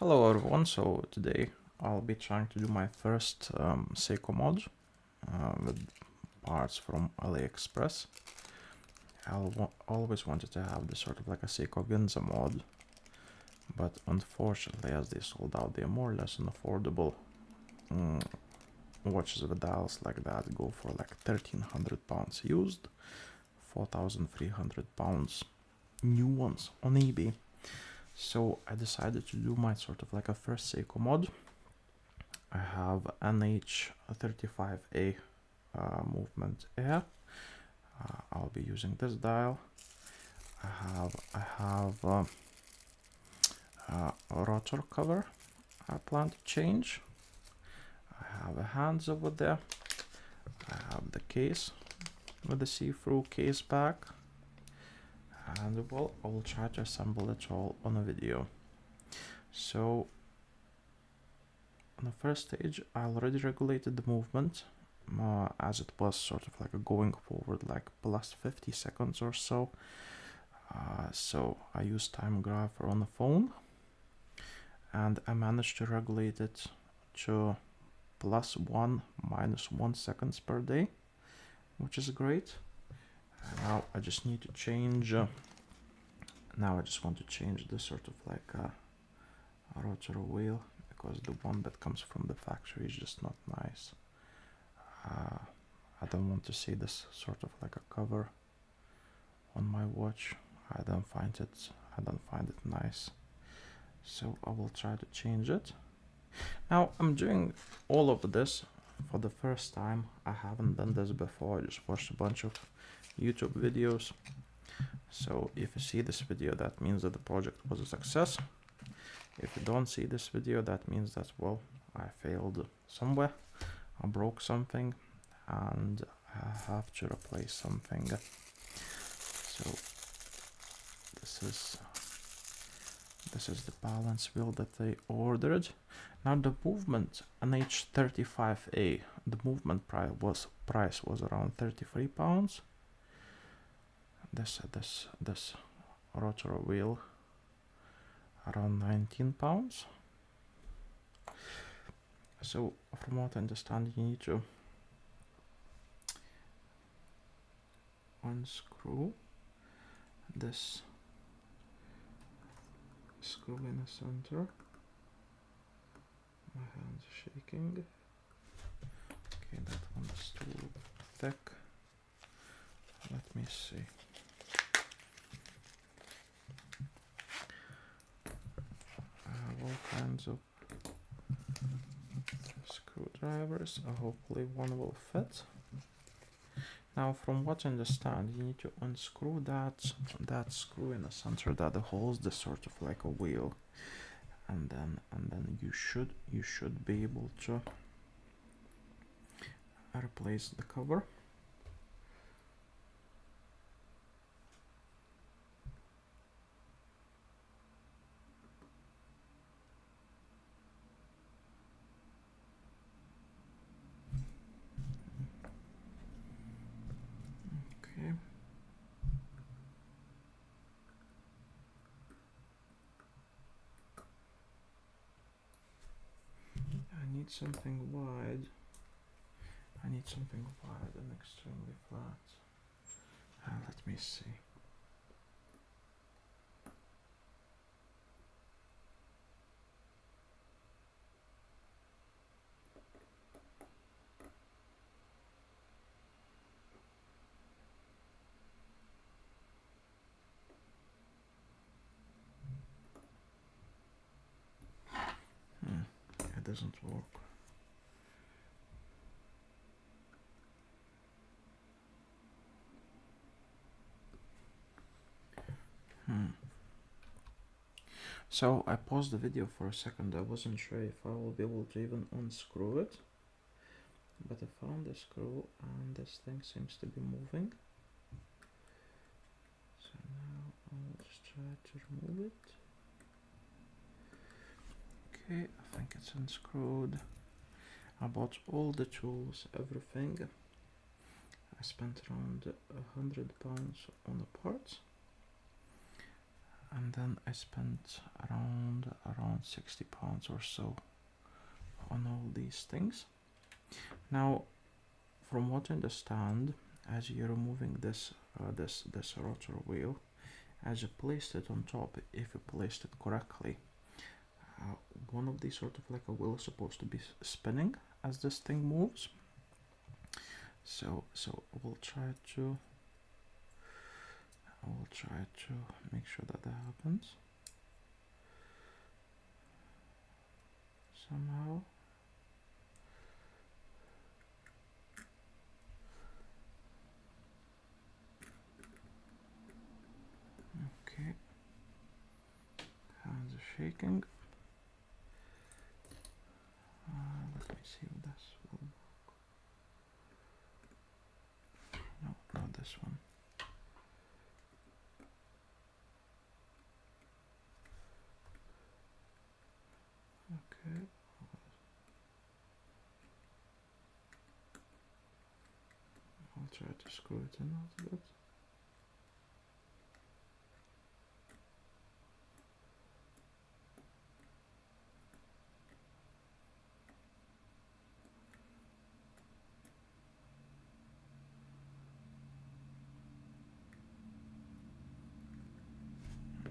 Hello everyone, so today I'll be trying to do my first Seiko mod with parts from AliExpress. Always wanted to have this sort of like a Seiko Ginza mod, but unfortunately as they sold out, they're more or less unaffordable. Watches with dials like that go for like £1,300 used, £4,300 new ones on eBay. So I decided to do my sort of like a first Seiko mod. I have NH35A movement air. I'll be using this dial. I have a rotor cover I plan to change. I have a hands over there. I have the case with the see-through case back. And well, I will try to assemble it all on a video. So on the first stage, I already regulated the movement as it was sort of like going forward like plus 50 seconds or so. So I used time grapher on the phone and I managed to regulate it to +1 -1 seconds per day, which is great. Now I just need to change now I just want to change this sort of like a rotor wheel, because the one that comes from the factory is just not nice. I don't want to see this sort of like a cover on my watch. I don't find it nice. So I will try to change it. Now I'm doing all of this for the first time. I haven't done this before. I just watched a bunch of YouTube videos. So if you see this video, that means that the project was a success. If you don't see this video, that means that, well, I failed somewhere. I broke something and I have to replace something. So this is the balance wheel that I ordered. Now the movement NH35A, the movement price was around £33. This rotor wheel around £19. So from what I understand, you need to unscrew this screw in the center. My hands are shaking. Okay, that one is too thick. Let me see. I have all kinds of screwdrivers. Hopefully one will fit. Now, from what I understand, you need to unscrew that screw in the center that holds the sort of like a wheel, and then you should be able to replace the cover. Okay. I need something wide. and extremely flat. Let me see. It doesn't work. So I paused the video for a second. I wasn't sure if I will be able to even unscrew it, but I found the screw and this thing seems to be moving. So now I'll just try to remove it. Okay, I think it's unscrewed. I bought all the tools, everything. I spent around £100 on the parts, and then I spent around around 60 pounds or so on all these things. Now, from what I understand, as you're removing this this rotor wheel, as you placed it on top, if you placed it correctly, one of these sort of like a wheel is supposed to be spinning as this thing moves. So we'll try to make sure that that happens somehow. Okay, hands are shaking. Let me see if this will work. No, not this one. Okay. I'll try to screw it in a little bit.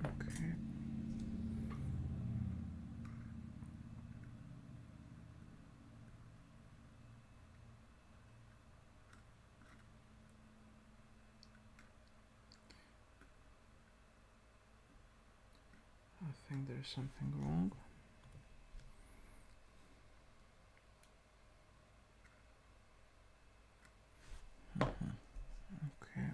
Okay. I think there's something wrong. Okay.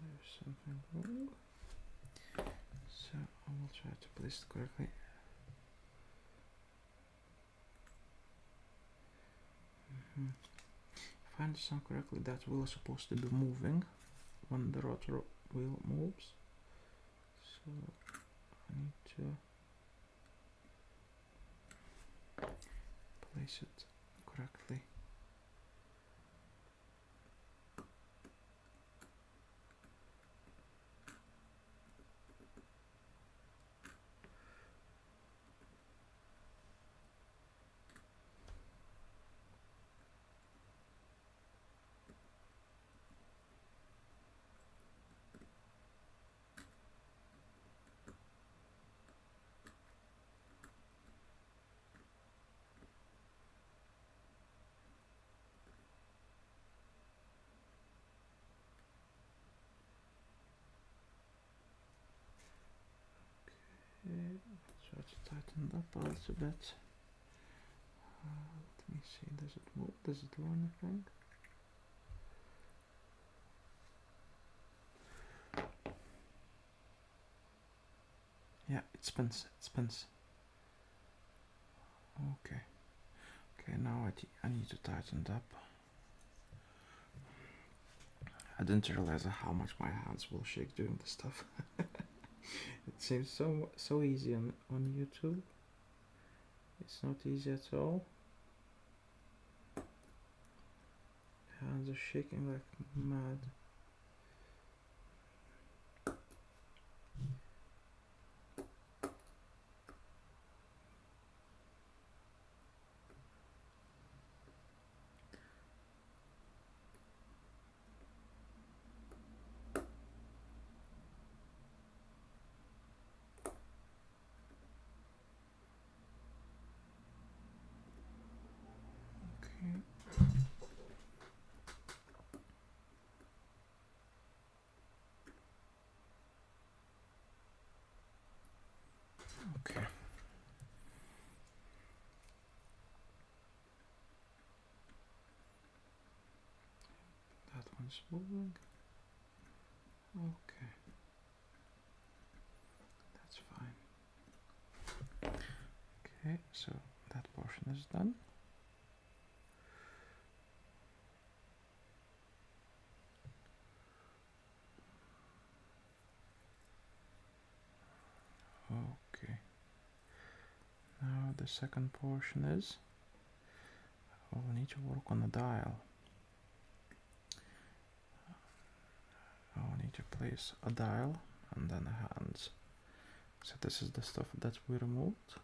There's something wrong. So I will try to place it correctly. If I understand correctly, that wheel is supposed to be moving when the rotor wheel moves. So I need to place it correctly. Okay, try to tighten it up a little bit. Let me see, does it move? Does it do anything? Yeah, it spins, it spins. Okay. Okay, now I need to tighten it up. I didn't realize how much my hands will shake doing this stuff. It seems so easy on YouTube. It's not easy at all. Hands are shaking like mad. Okay. Okay. That one's moving. Okay. That's fine. Okay, so that portion is done. Okay. The second portion is, we need to work on the dial. We need to place a dial and then hands. So this is the stuff that we removed.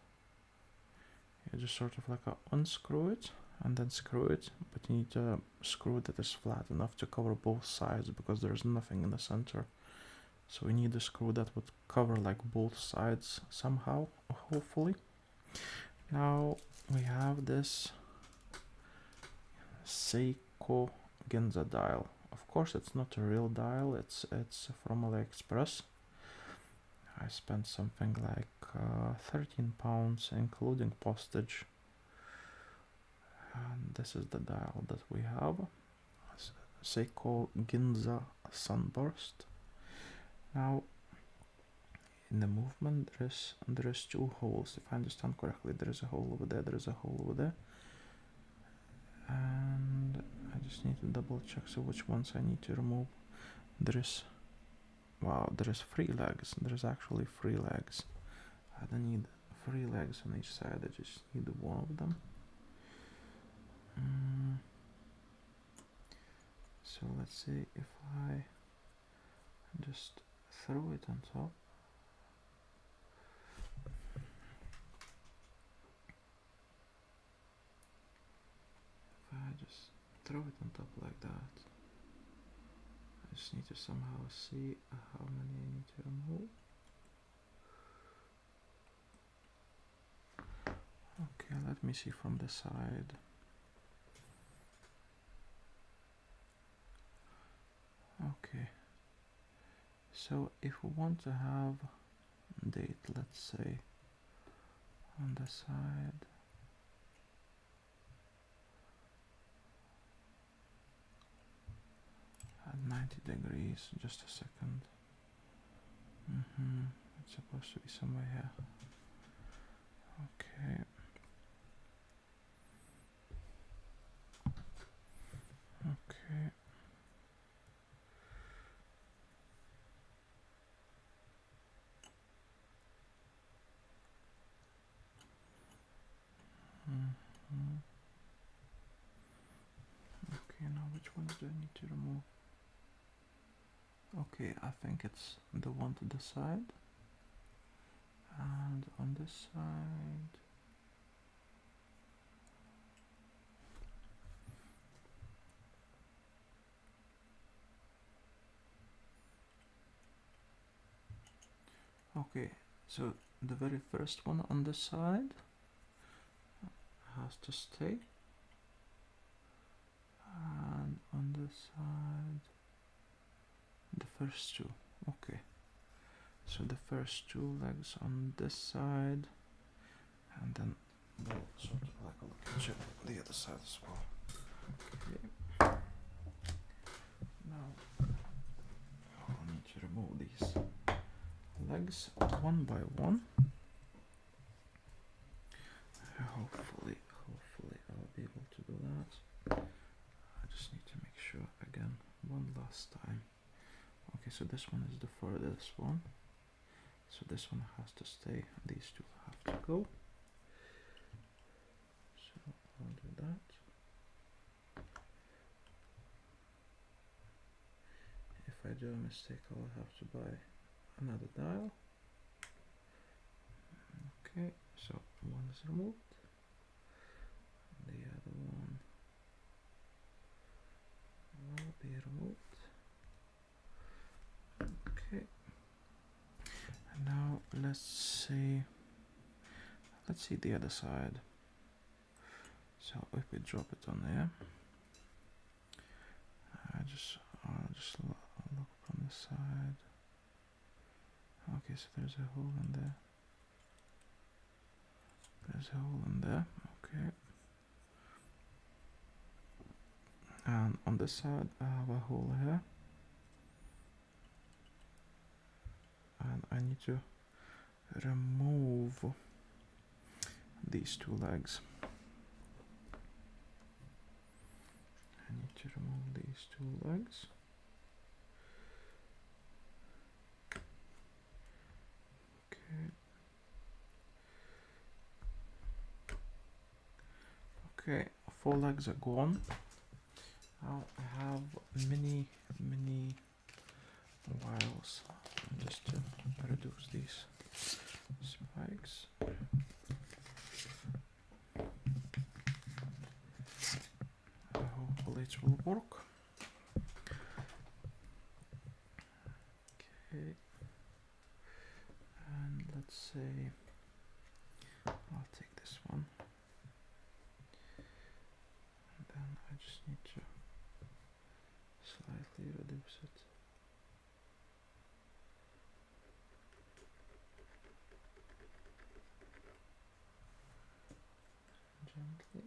You just sort of like unscrew it and then screw it, but you need a screw that is flat enough to cover both sides because there's nothing in the center. So we need a screw that would cover like both sides somehow, hopefully. Now we have this Seiko Ginza dial. Of course it's not a real dial, it's from AliExpress. I spent something like 13 pounds including postage. And this is the dial that we have. Seiko Ginza Sunburst. Now in the movement there is two holes. If I understand correctly, there is a hole over there, there is a hole over there. And I just need to double check so which ones I need to remove. There is, wow, there is 3 legs. There is actually 3 legs. I don't need 3 legs on each side, I just need one of them. So let's see if I just throw it on top. If I just throw it on top like that, I just need to somehow see how many I need to remove. Okay, let me see from the side. Okay, so if we want to have date, let's say on the side, at 90 degrees, just a second. It's supposed to be somewhere here. Okay. Okay. Okay, now which ones do I need to remove? Okay, I think it's the one to the side. And on this side, okay, so the very first one on this side has to stay, and on this side the first two. Okay, so the first 2 legs on this side, and then we'll sort of like look at the other side as well. Okay, now I'll need to remove these legs one by one. Hopefully I'll be able to do that. I just need to make sure again one last time. Okay, so this one is the furthest one, so this one has to stay, these 2 have to go. So I'll do that. If I do a mistake, I'll have to buy another dial. Okay, so one is removed. The other one will be removed. Okay. And now let's see the other side. So if we drop it on there, I'll just look from the side. Okay, so there's a hole in there. There's a hole in there. Okay. And on this side, I have a hole here. And I need to remove these 2 legs. I need to remove these 2 legs. Okay. Okay, 4 legs are gone. Now I have many wires just to reduce these spikes. Hopefully it will work. Okay, and let's say I'll take this one, and then I just need to slightly reduce it. Gently.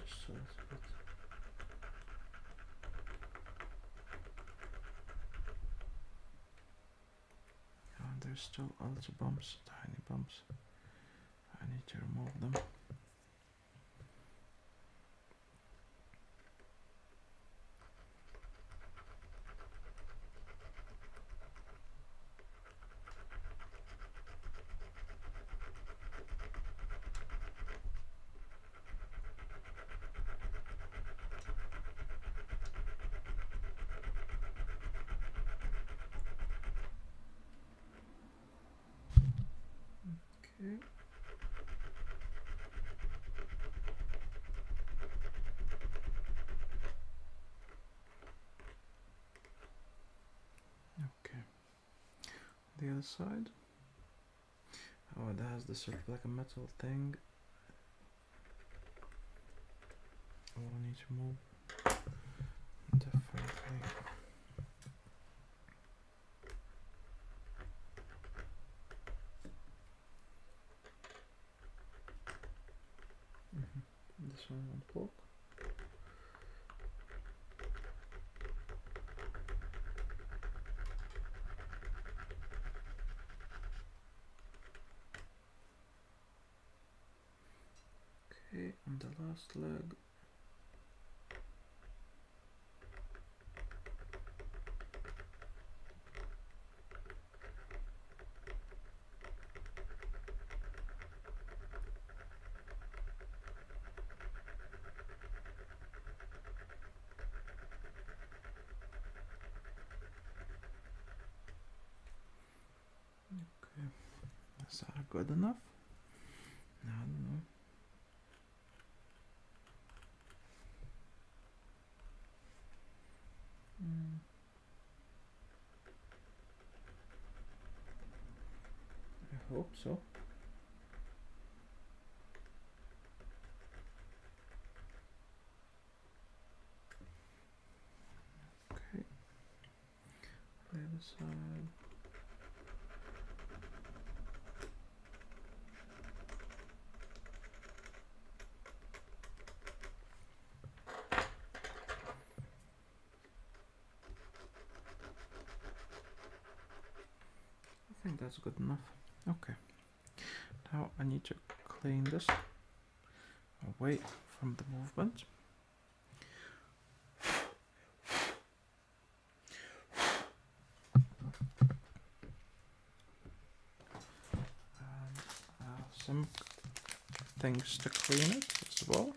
Just a little bit. And there's still a little bumps, tiny bumps. I need to remove them. Okay. Okay. The other side. Oh, it has this sort of like a metal thing. I will need to move differently. This one won't work. Okay, and the last leg. Okay, is that good enough? I don't know. I hope so. Okay, the other side. I think that's good enough. Okay, now I need to clean this away from the movement. And some things to clean it as well.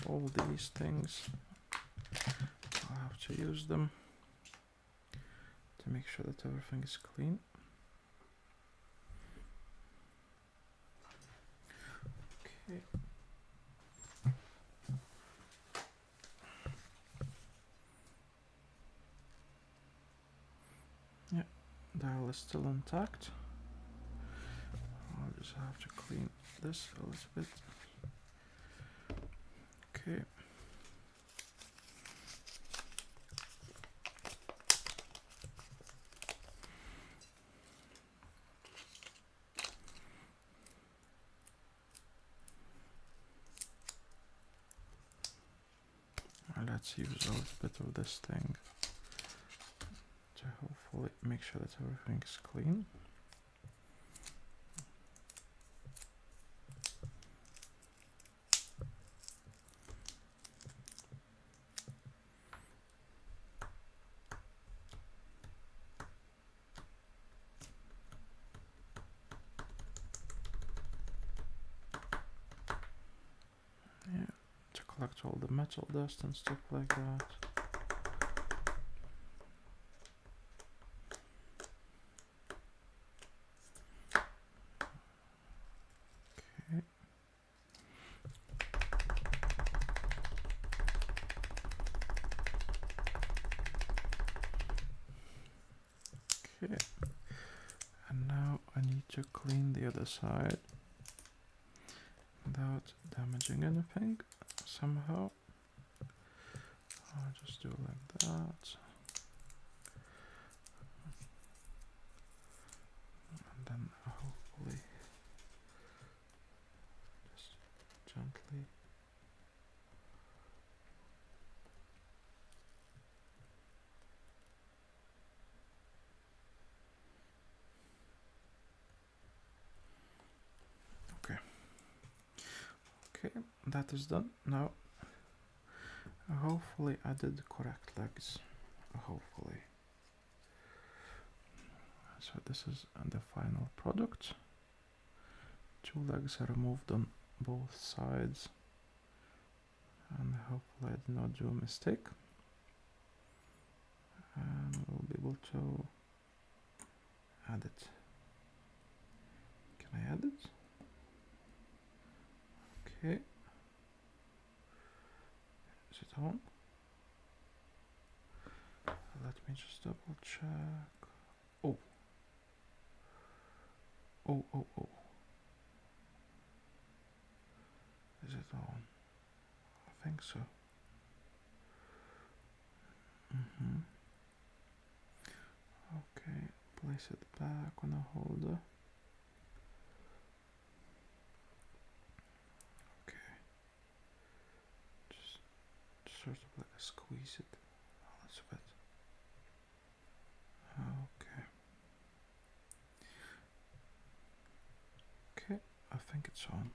All these things, I'll have to use them to make sure that everything is clean. Okay. Yeah, dial is still intact. I'll just have to clean this a little bit. Okay. let's use a little bit of this thing to hopefully make sure that everything is clean. Yeah, to collect all the metal dust and stuff like that. Okay, and now I need to clean the other side without damaging anything somehow. I'll just do it like that. And then hopefully just gently. Okay, that is done. Now, hopefully I did the correct legs. Hopefully. So this is the final product. 2 legs are removed on both sides. And hopefully I did not do a mistake. And we'll be able to add it. Can I add it? Okay. Is it on? Let me just double check. Oh. Oh. Is it on? I think so. Okay, place it back on a holder. Okay. Just sort of like squeeze it a little bit. Okay. Okay, I think it's on.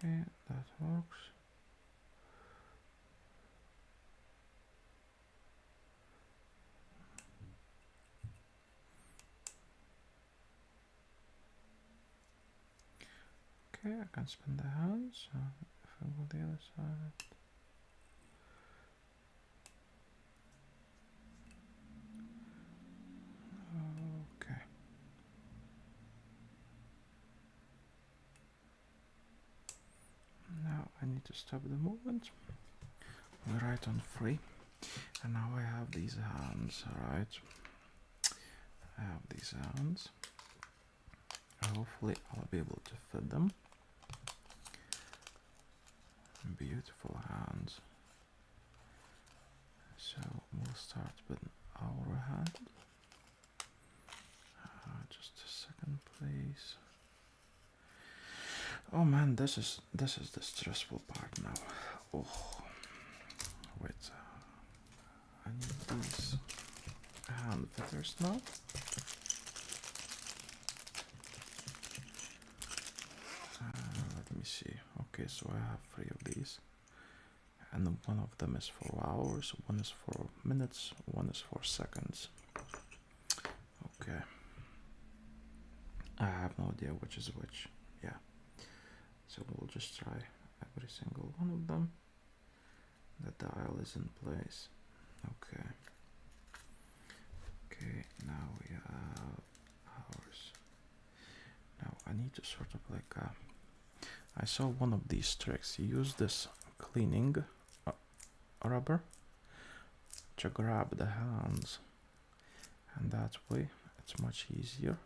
Okay, that works. Okay, I can spin the hands. If I go the other side. Okay. Now I need to stop the movement. We write on 3. And now I have these hands, alright? I have these hands. Hopefully I'll be able to fit them. Beautiful hands. So we'll start with our hand. Just a second, please. Oh man, this is the stressful part now. Oh, wait. I need these hand feathers now. Let me see. Okay, so I have 3 of these. And one of them is for hours, one is for minutes, one is for seconds. Okay. I have no idea which is which. Yeah. So we'll just try every single one of them. The dial is in place. Okay. Okay, now we have hours. Now I need to sort of like I saw one of these tricks. You use this cleaning rubber to grab the hands, and that way it's much easier.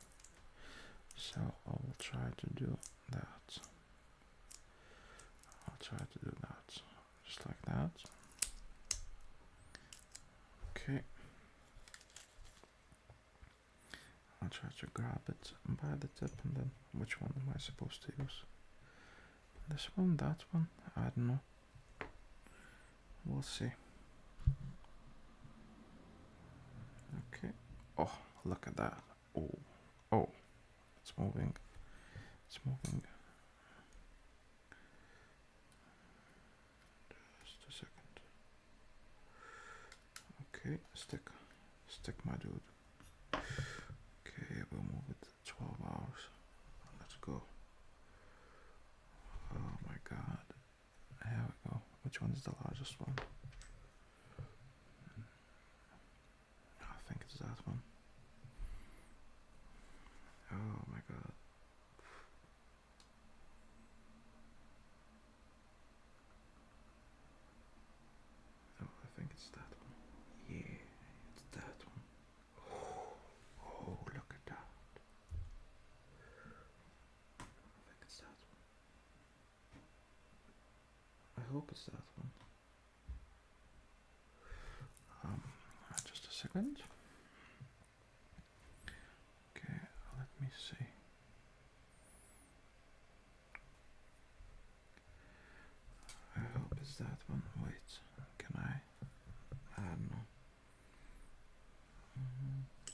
So I will try to do that. I'll try to do that just like that. I'll try to grab it by the tip, and then which one am I supposed to use? This one, that one? I don't know. We'll see. Okay. Oh, look at that. Oh, oh, it's moving. It's moving. Just a second. Okay, stick, my dude. Okay, we'll move it 12 hours. Let's go. Oh my god. Here we go. Which one is the largest one? I think it's that one. Oh my god. Oh, I think it's that one. Yeah, it's that one. Oh, look at that. I think it's that one. I hope it's that one. Just a second. Okay, let me see. I hope it's that one. Wait, can I? I don't know.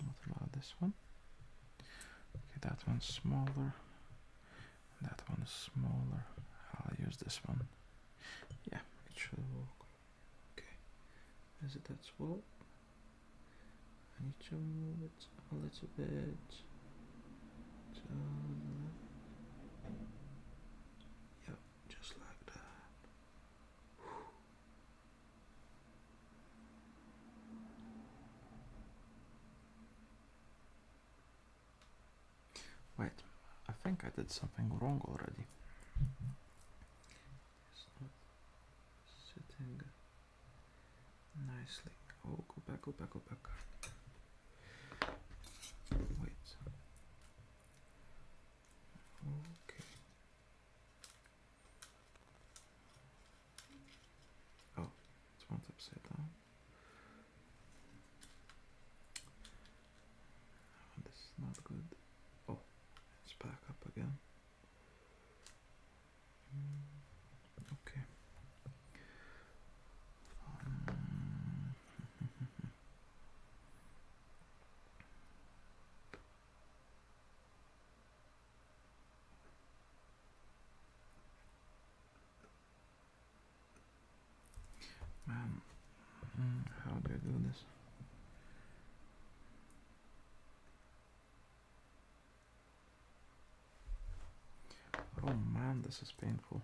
What about this one? Okay, that one's smaller. That one is smaller. I'll use this one. Yeah, it should work. Okay, is it that small? I need to move it a little bit to the left. Yep, just like that. Wait, I think I did something wrong already. It's not sitting nicely. Oh, go back, go back, go back. Wait. Okay. Oh, it's one upside down. Oh, this is not good. Oh, it's back up again. Okay. Man, how do I do this? Oh man, this is painful.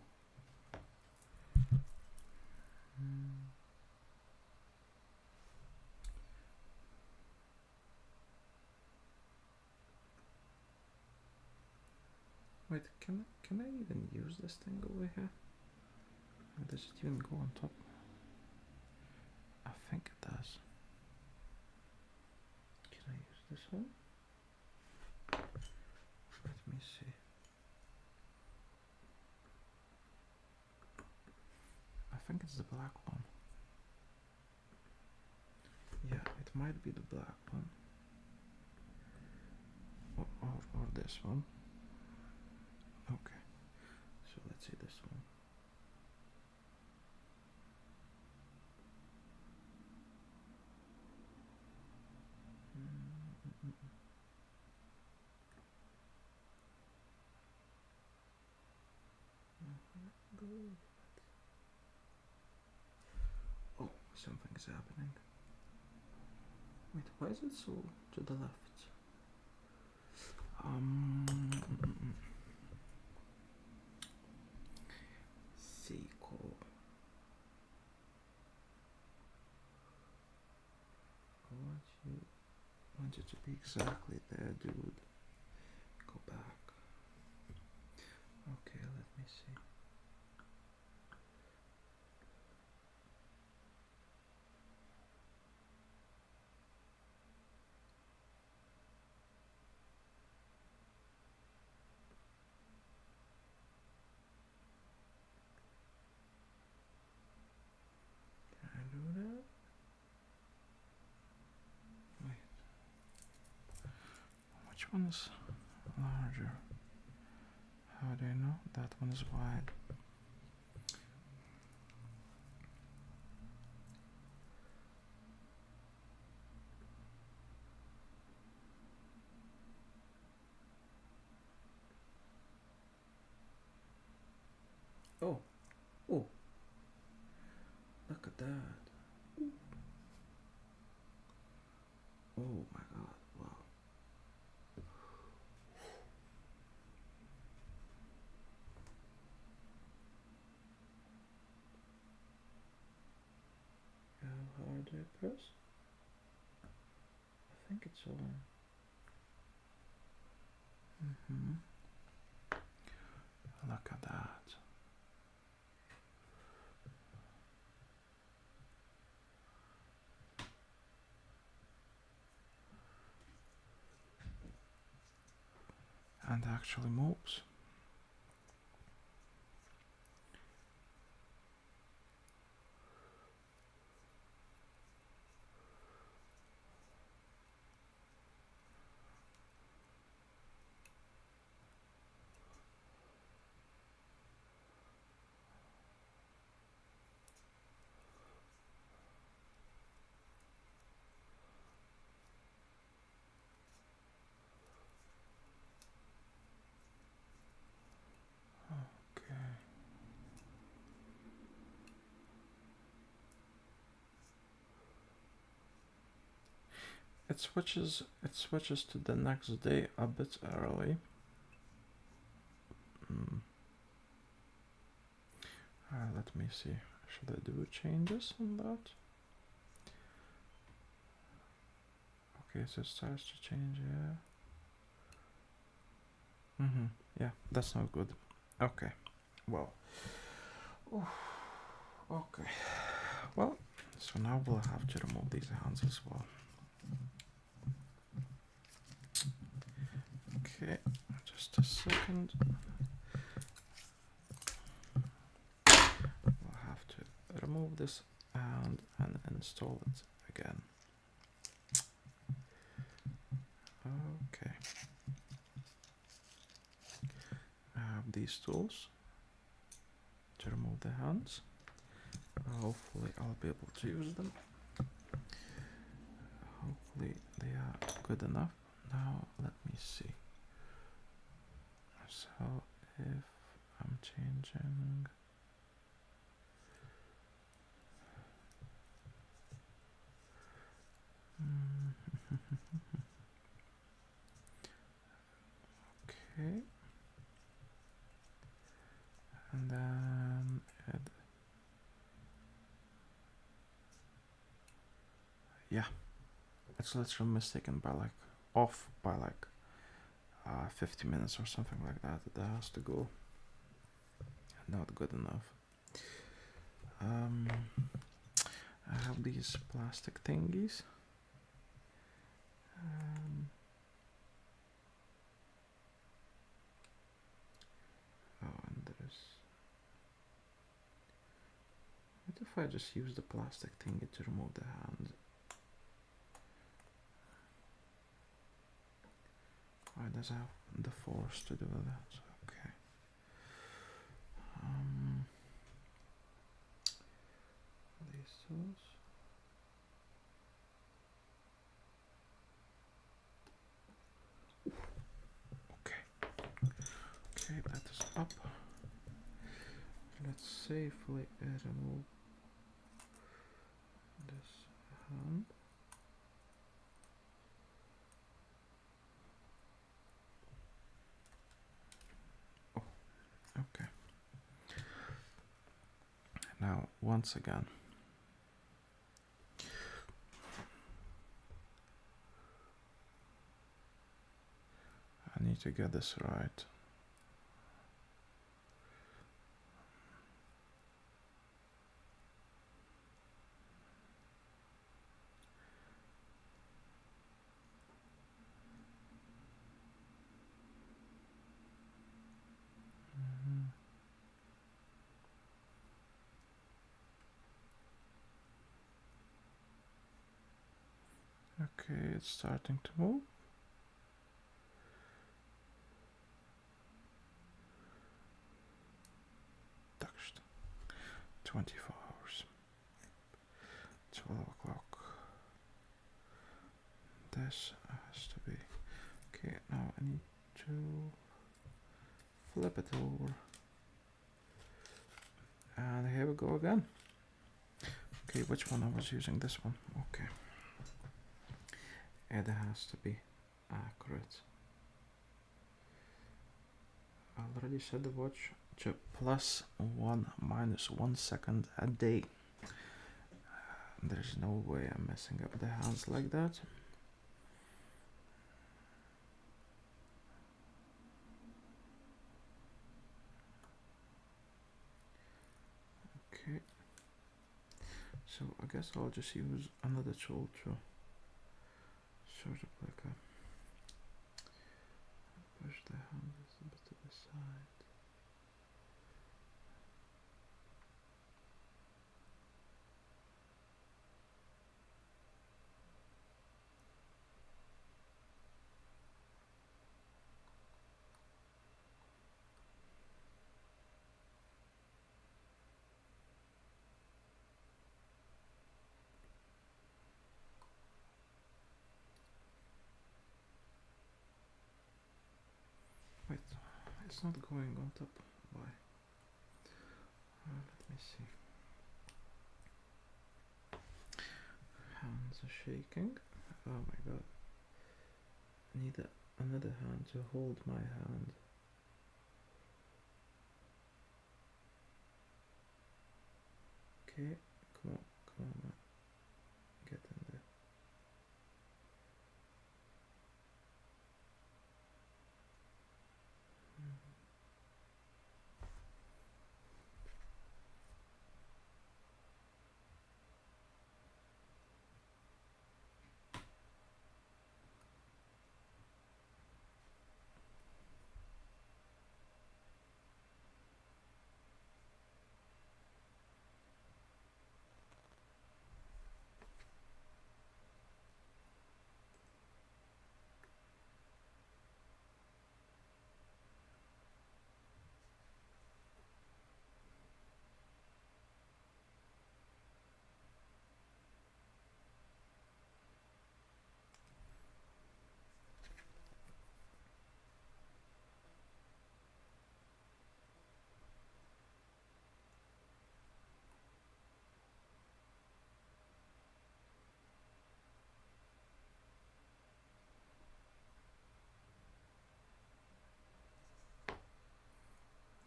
Wait, can I even use this thing over here? Or does it even go on top? I think it does. Can I use this one? Let me see. I think it's the black one. Yeah, it might be the black one. Or this one. Okay, so let's see this one. Good. Oh, something's happening. Wait, why is it so to the left? Seiko. I want you to be exactly there, dude. Go back. Okay, let me see. Can I do that? Wait. Which Which one is larger? How do you know? That one is wide. Oh, oh, look at that. Oh my god, wow. How hard do I press? I think it's on. Look at that. And actually moves. Okay. It switches to the next day a bit early. Let me see. Should I do changes on that? Okay, so it starts to change, yeah. Yeah, that's not good. Okay, well. Oof. Okay, well, so now we'll have to remove these hands as well. Okay, just a second. We'll have to remove this and install it again. Okay. I have these tools to remove the hands. Hopefully I'll be able to use them. Hopefully they are good enough. Now let me see. So if I'm changing okay, and then yeah, it's literally mistaken by like off by like 50 minutes or something like that. That has to go. Not good enough. I have these plastic thingies. And there's. What if I just use the plastic thingy to remove the hand? Why does I have the force to do that? Okay. These tools. Okay. Okay, that is up. Let's safely remove this hand. Oh, okay. Now, once again, I need to get this right. Okay, it's starting to move. 24 hours. 12 o'clock. This has to be. Okay, now I need to flip it over. And here we go again. Okay, which one I was using? This one. Okay. It has to be accurate. I already said the watch to +1 -1 second a day. There's no way I'm messing up the hands like that. Okay. So I guess I'll just use another tool to sort of like push the handles a bit to the side. Wait, it's not going on top. Why? Let me see. Hands are shaking. Oh my god. I need another hand to hold my hand. Okay, come on, man. Get in there.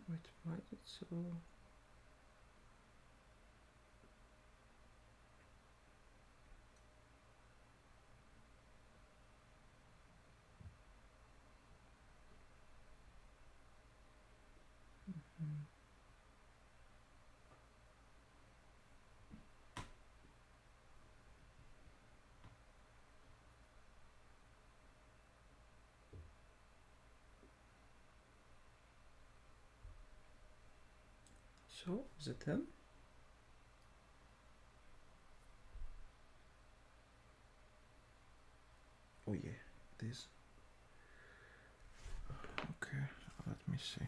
Wait, why is it so... So, is it in? Oh yeah, it is. Okay, let me see.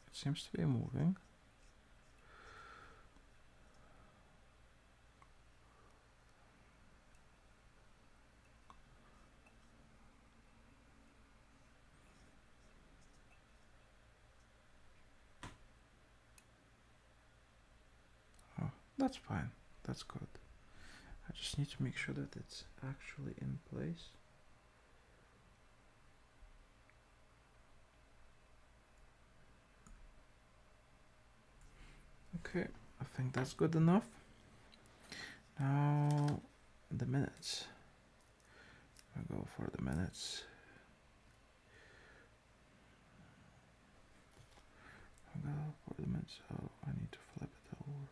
It seems to be moving. Oh, that's fine. That's good. I just need to make sure that it's actually in place. Okay, I think that's good enough. Now, the minutes. I'll go for the minutes. I'll go for the minutes. Oh, I need to flip it over.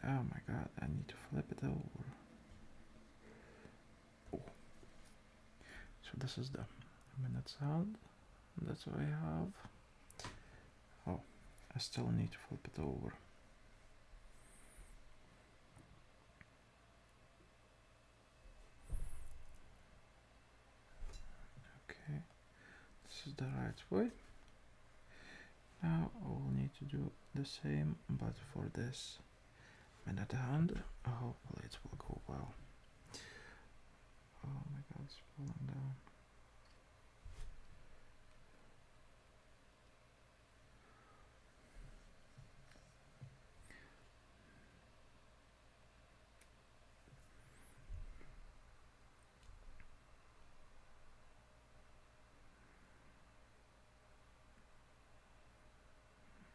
Oh my god, I need to flip it over. Oh. So this is the minute sound. That's what I have. Oh, I still need to flip it over. Okay. is the right way. Now we'll need to do the same, but for this minute hand. Hopefully it will go well. Oh my god, it's falling down.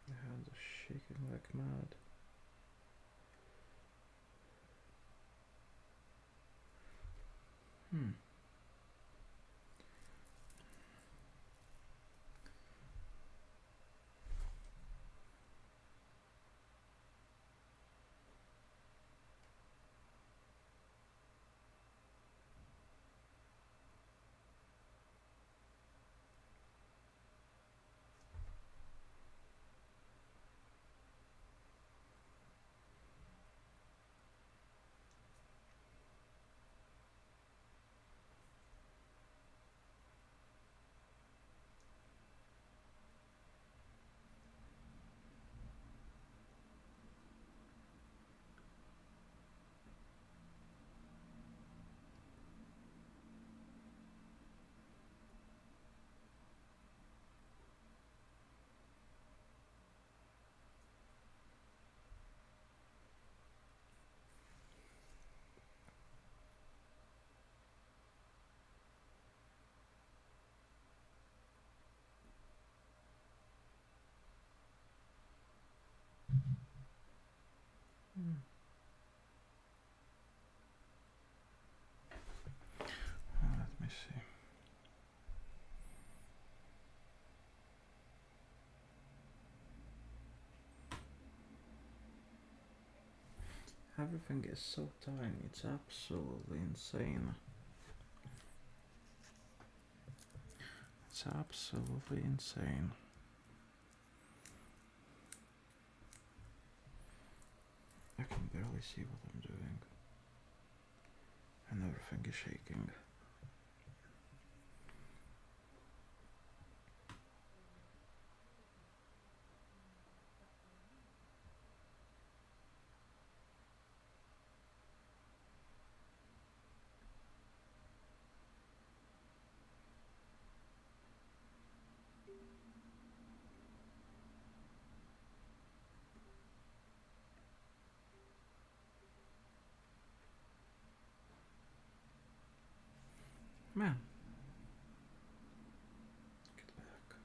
The hands are shaking like mad. Let me see. Everything is so tiny, it's absolutely insane. It's absolutely insane. I can barely see what I'm doing. And everything is shaking. Man. Get back.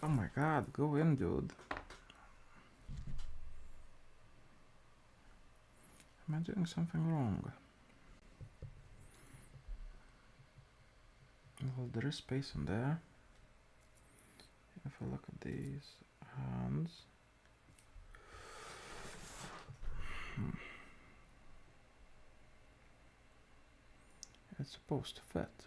Oh my god, go in, dude. Am I doing something wrong? Well, there is space in there. If I look at these hands. It's supposed to fit.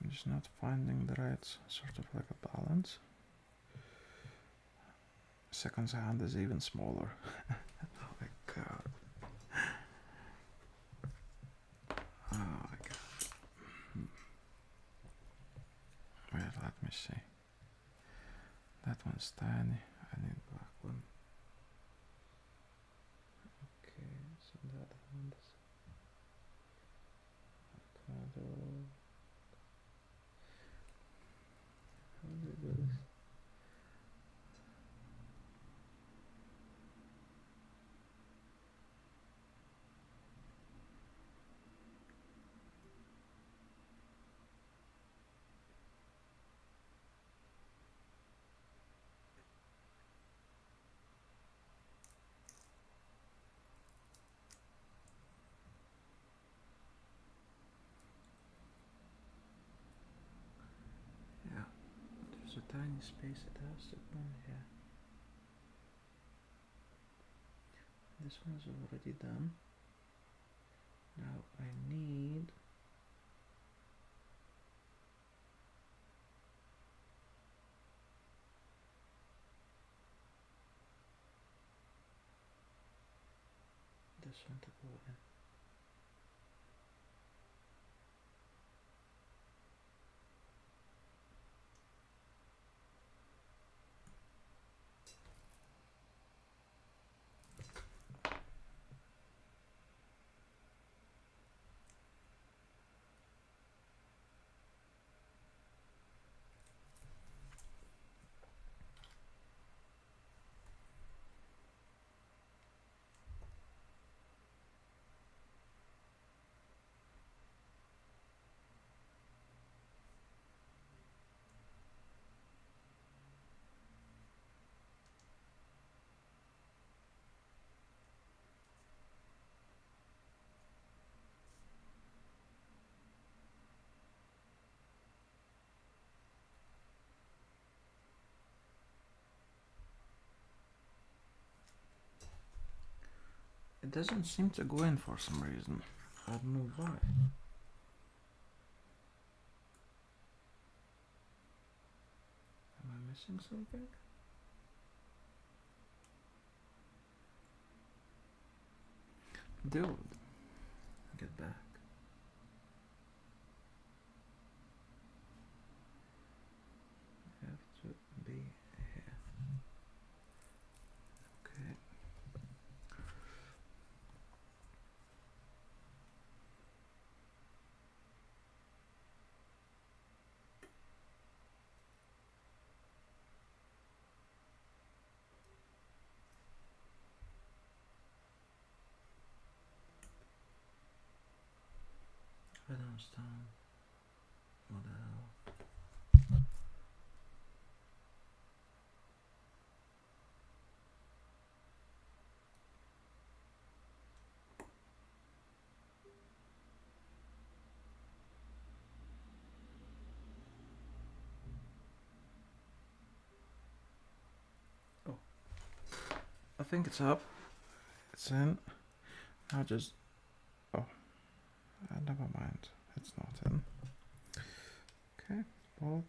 I'm just not finding the right sort of like a balance. Second hand is even smaller. Oh my god. Oh my god. Wait, let me see. That one's tiny. I need black one. tiny space it has to go in here. This one is already done. Now I need this one to go in. It doesn't seem to go in for some reason. I don't know why. Am I missing something? Dude, get back. You have to be here. Okay. I don't understand. What the hell? Oh, I think it's up. It's in. Now just. Oh, never mind. It's not in. Okay. Well.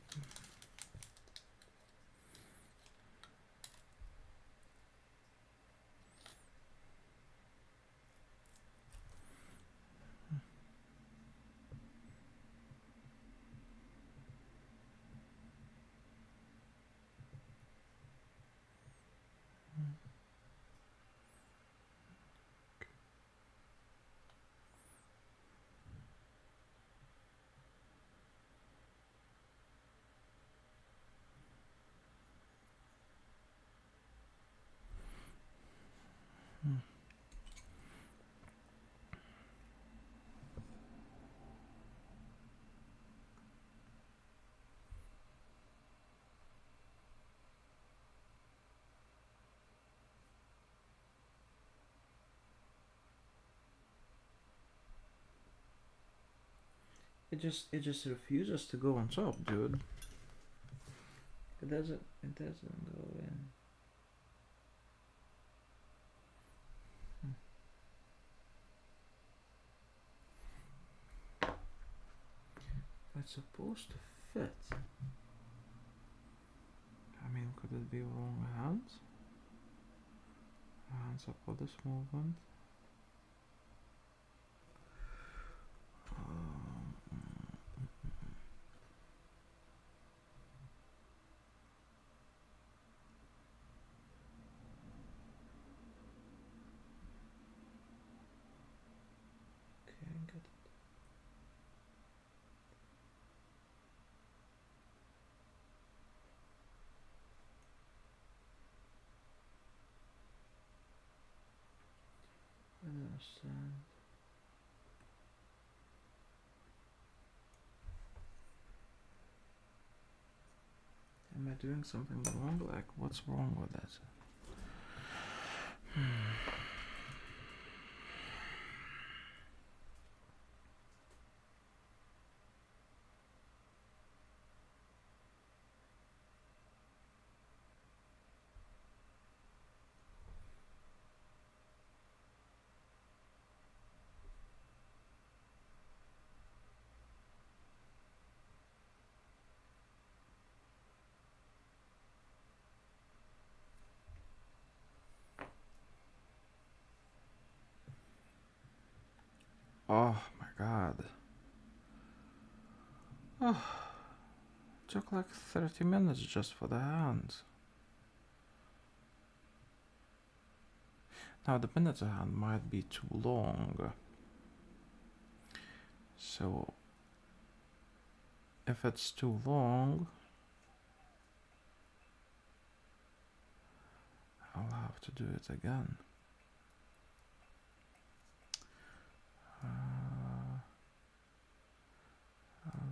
It just refuses to go on top, dude. It doesn't go in. It's supposed to fit. I mean, could it be wrong hands? Hands up for this movement. Okay, I get it. I don't understand. Am I doing something wrong? Like, what's wrong with that? Oh my god. Oh, took like 30 minutes just for the hands. Now the minute hand might be too long. So if it's too long, I'll have to do it again.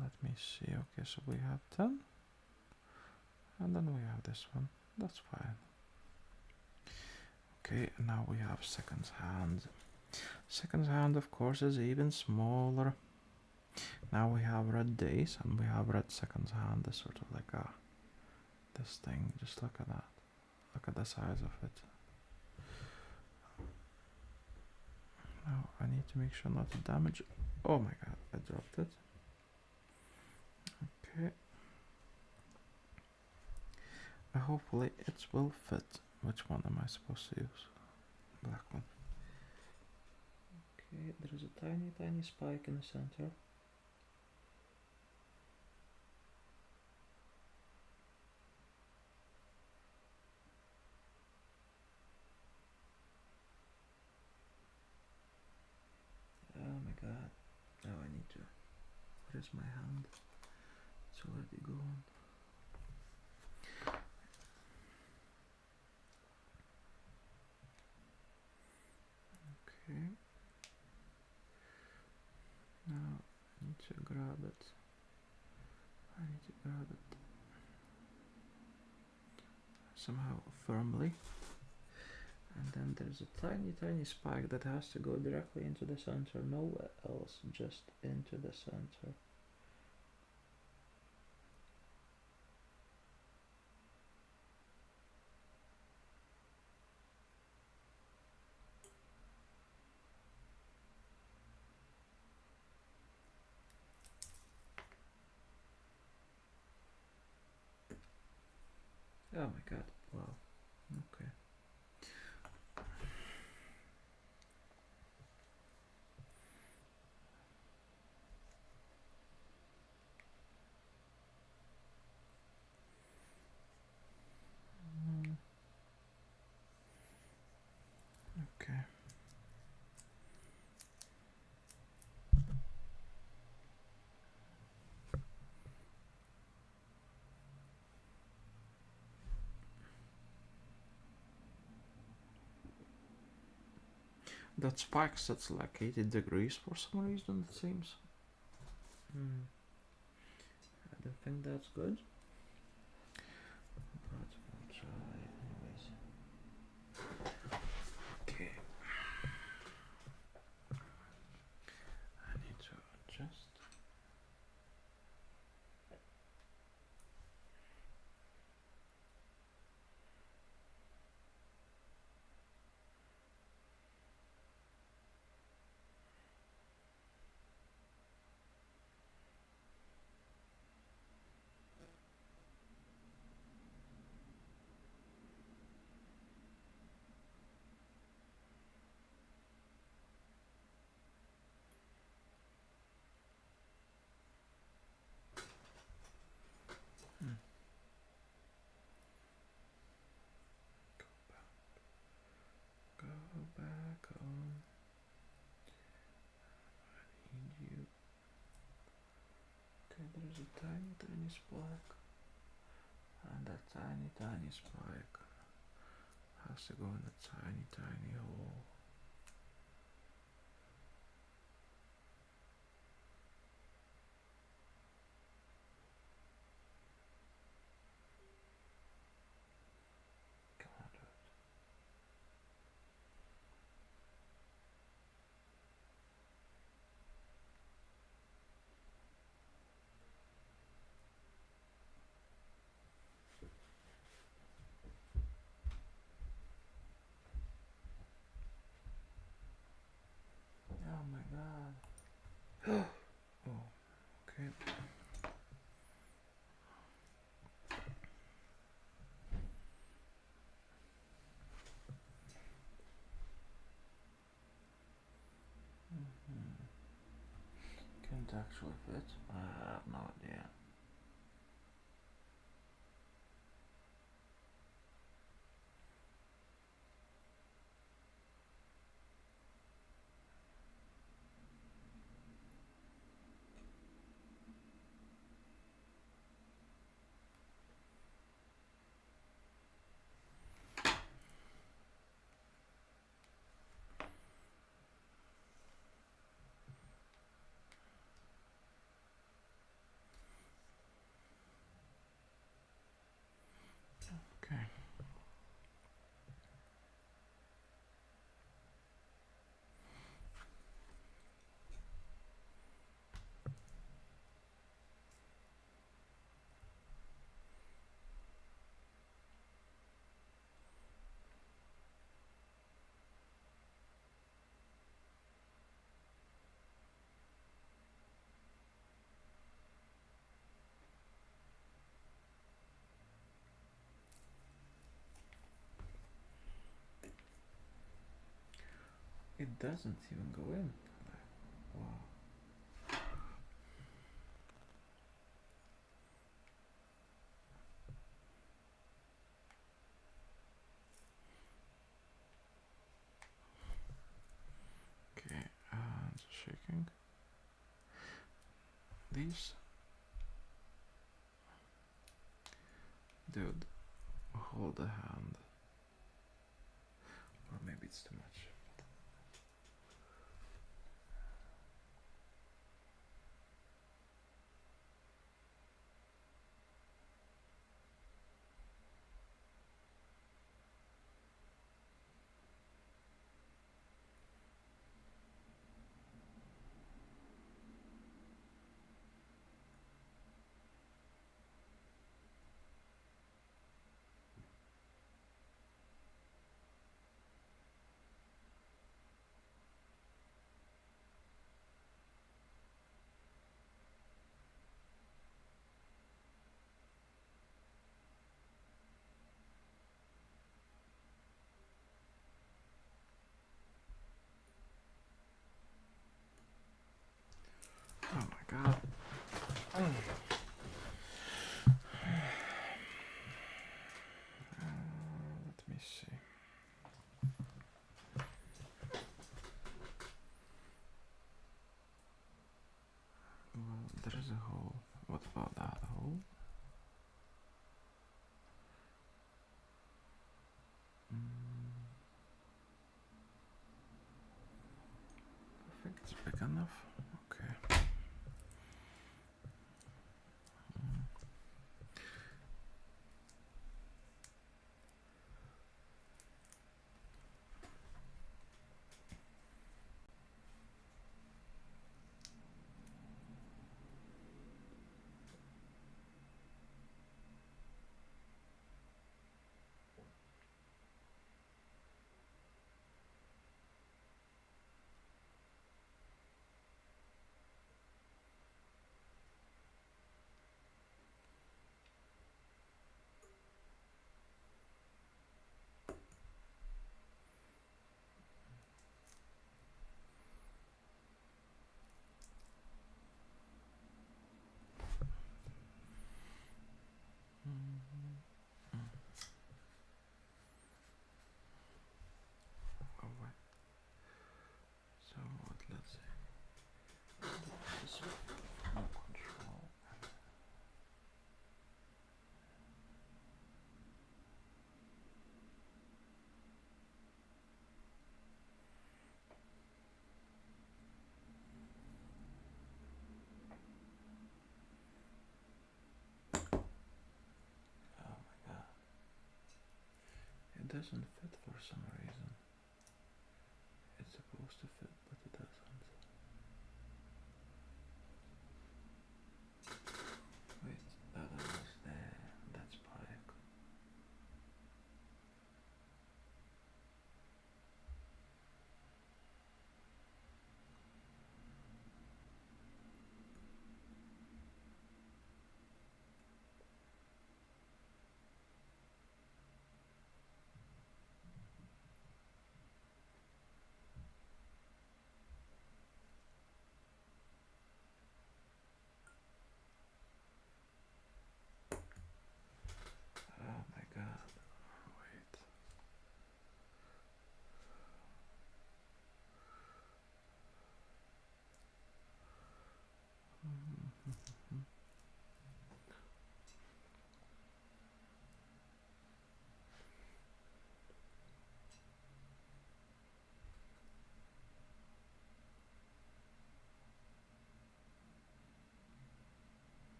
Let me see. Okay, so we have 10. And then we have this one. That's fine. Okay, now we have second hand. Second hand, of course, is even smaller. Now we have red days and we have red second hand. Is sort of like this thing. Just look at that. Look at the size of it. Now I need to make sure not to damage. Oh my god, I dropped it. Okay. Hopefully it will fit. Which one am I supposed to use? Black one. Okay, there is a tiny spike in the center. Oh my god. Now I need to. Where's my hand? It's already gone. Okay. Now I need to grab it. I need to grab it somehow firmly. And then there's a tiny spike that has to go directly into the center, nowhere else, just into the center. Oh my god, wow, okay. Okay. That spike sets like 80 degrees for some reason, it seems. I don't think that's good. But we'll try anyways. Okay. I need to adjust. Go back on. I need you. Okay, there's a tiny spike. And that tiny spike has to go in a tiny hole. Come on, do it. Oh my god. Oh, okay. shouldn't actually fit. I have no idea. Okay. It doesn't even go in. Wow. Okay, and shaking. These, dude, hold the hand. Or maybe it's too much. Oh my god. Let me see. Well, there is a hole. What about that hole? I think it's big enough. Okay. Oh wait. So what? Let's see. This no control. Oh my god. It doesn't fit for some reason. It's supposed to fit, but it doesn't. Wait, that was there. That's pike.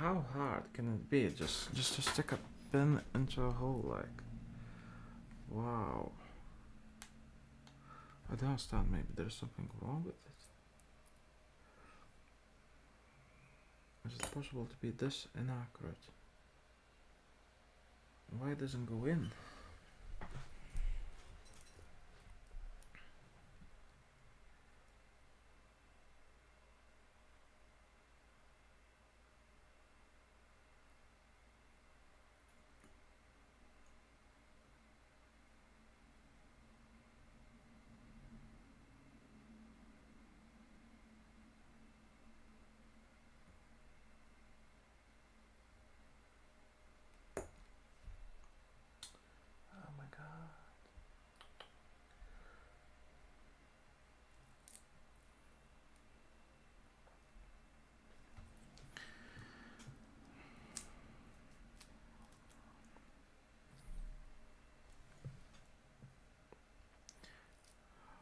how hard can it be just to stick a pin into a hole? Like, wow. I don't understand. Maybe there's something wrong with it. Is it possible to be this inaccurate? Why it doesn't go in? Oh my god.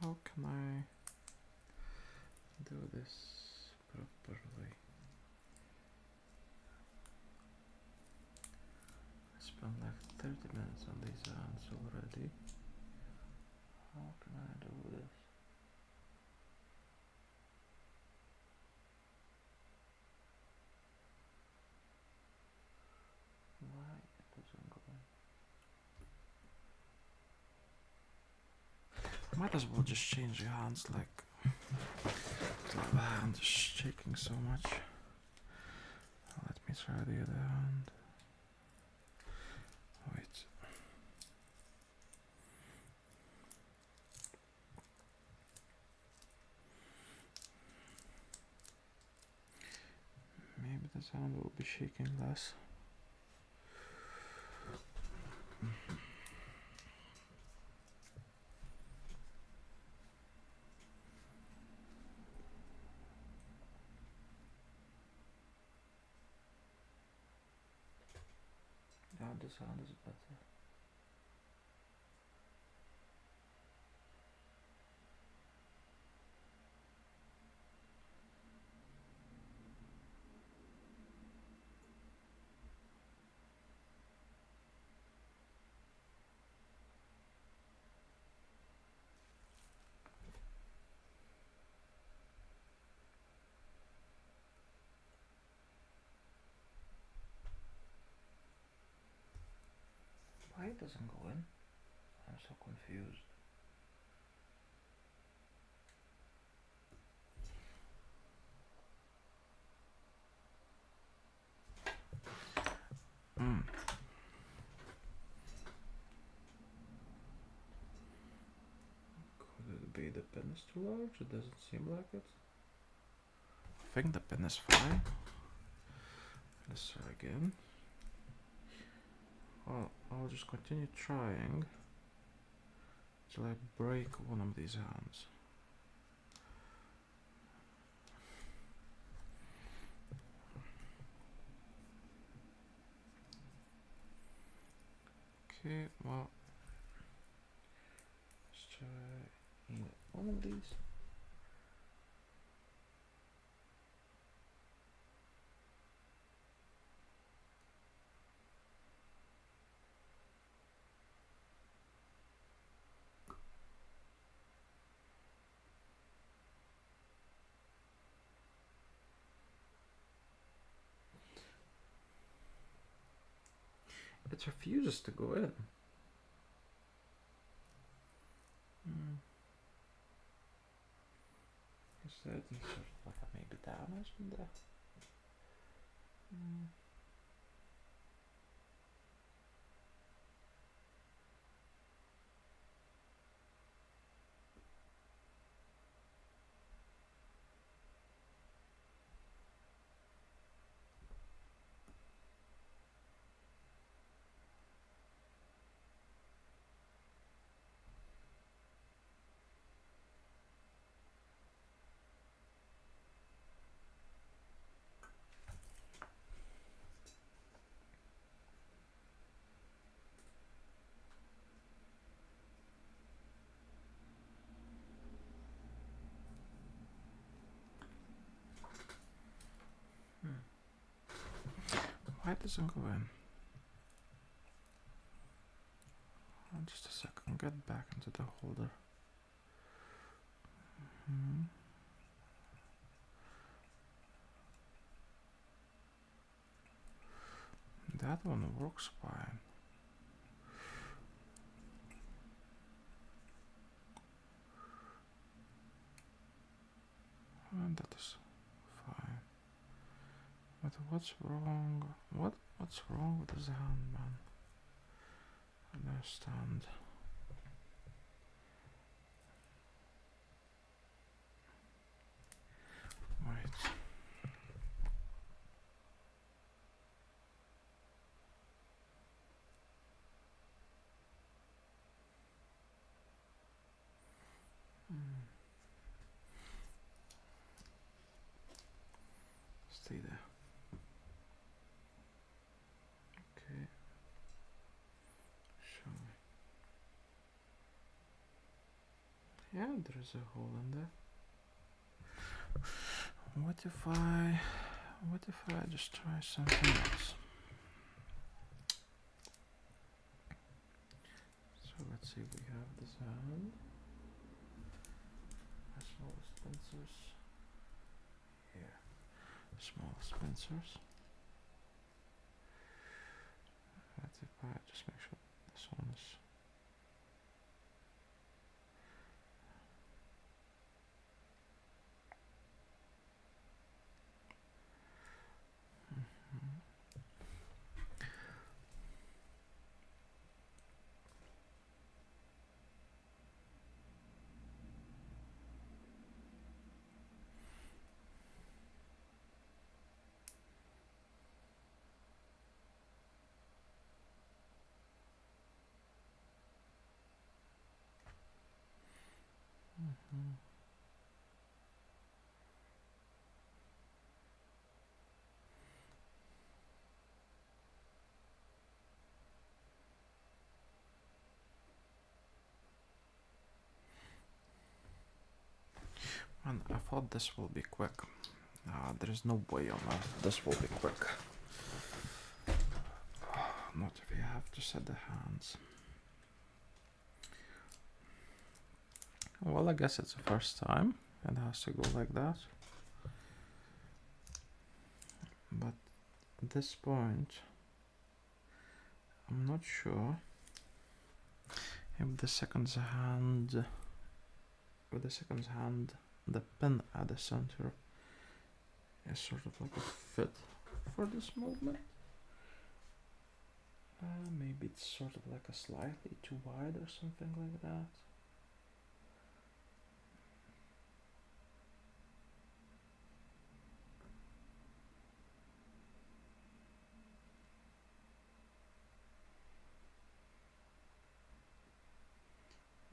How can I do this properly? I spent like 30 minutes on these hands already. How can I do this? Why it doesn't go in? Might as well just change the hands, like the hand is shaking so much. Let me try the other hand. Wait. Maybe this hand will be shaking less. Yeah, this hand is better. Why it doesn't go in? I'm so confused. Could it be the pin is too large? It doesn't seem like it. I think the pin is fine. Let's try again. Well, I'll just continue trying till I break one of these hands. Okay, well, let's try either one of these. It refuses to go in. Is that sort of like a maybe damage in there? Why doesn't go in? Just a second, get back into the holder. That one works fine. And that is fine. But what's wrong? What's wrong with this hand, man? I understand. Right. Stay there. Okay. Show me. Yeah, there's a hole in there. What if I just try something else? So let's see, we have this hand. Small pincers. Here. Small pincers. What if I just make sure this one is and I thought this will be quick. There is no way on earth this will be quick. Not if you have to set the hands. Well, I guess it's the first time. It has to go like that. But at this point, I'm not sure if the second hand, the pin at the center is sort of like a fit for this movement. Maybe it's sort of like a slightly too wide or something like that.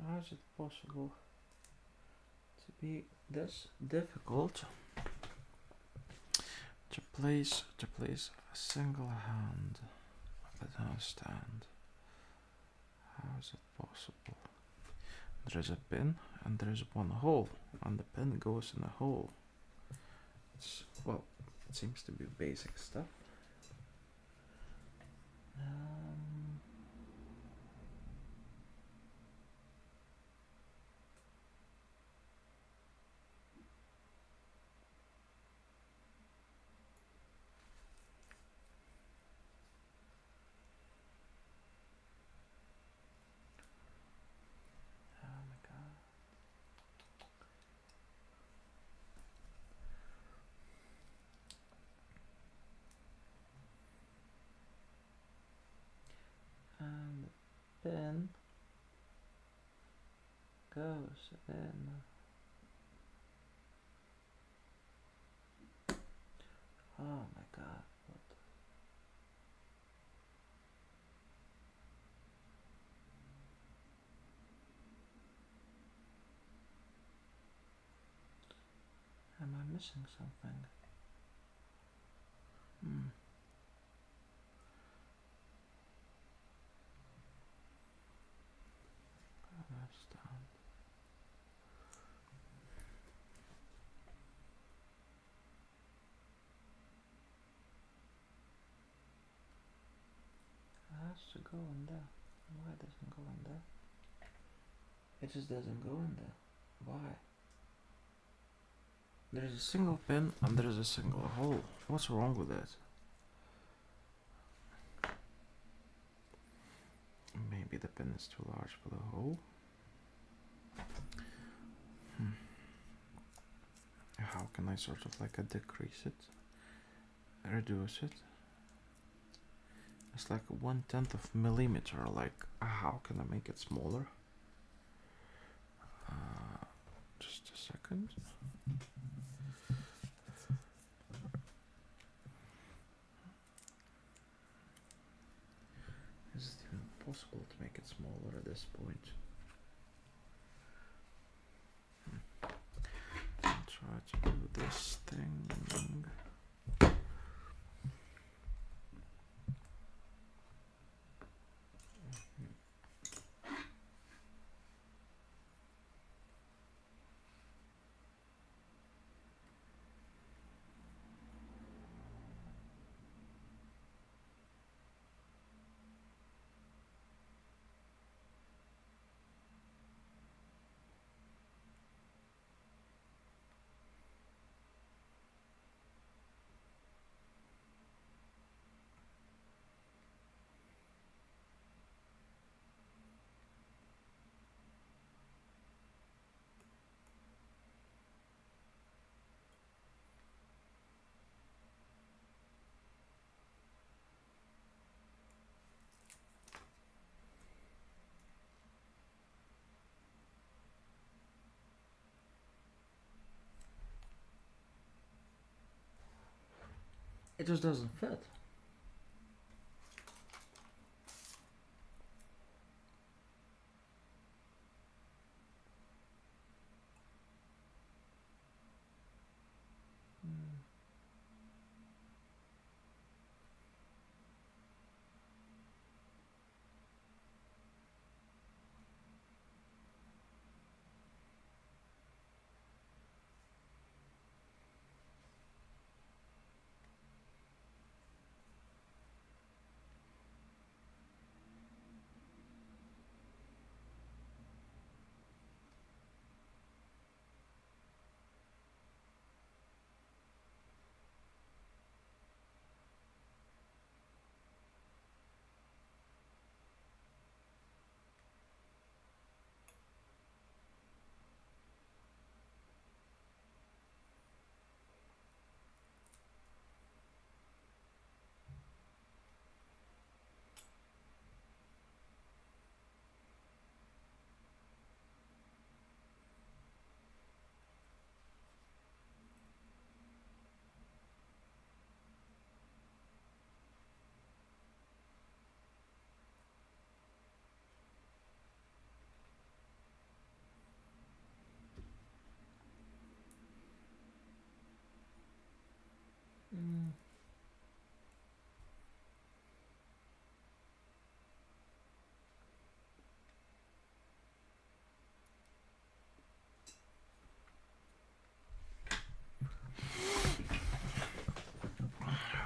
How is it possible to be this difficult to place a single hand on a stand? How is it possible? There is a pin and there is one hole, and the pin goes in the hole. Well, it seems to be basic stuff. And the pin goes in. Oh my god, what? Am I missing something? I understand. to go in there. Why it doesn't go in there? It just doesn't go in there. Why? There's a single pin and there's a single hole. What's wrong with it? Maybe the pin is too large for the hole. How can I sort of like decrease it? Reduce it? It's like 1/10 of a millimeter. Like, how can I make it smaller? Just a second. Is it even possible to make it smaller at this point? I'll try to do this thing. It just doesn't fit.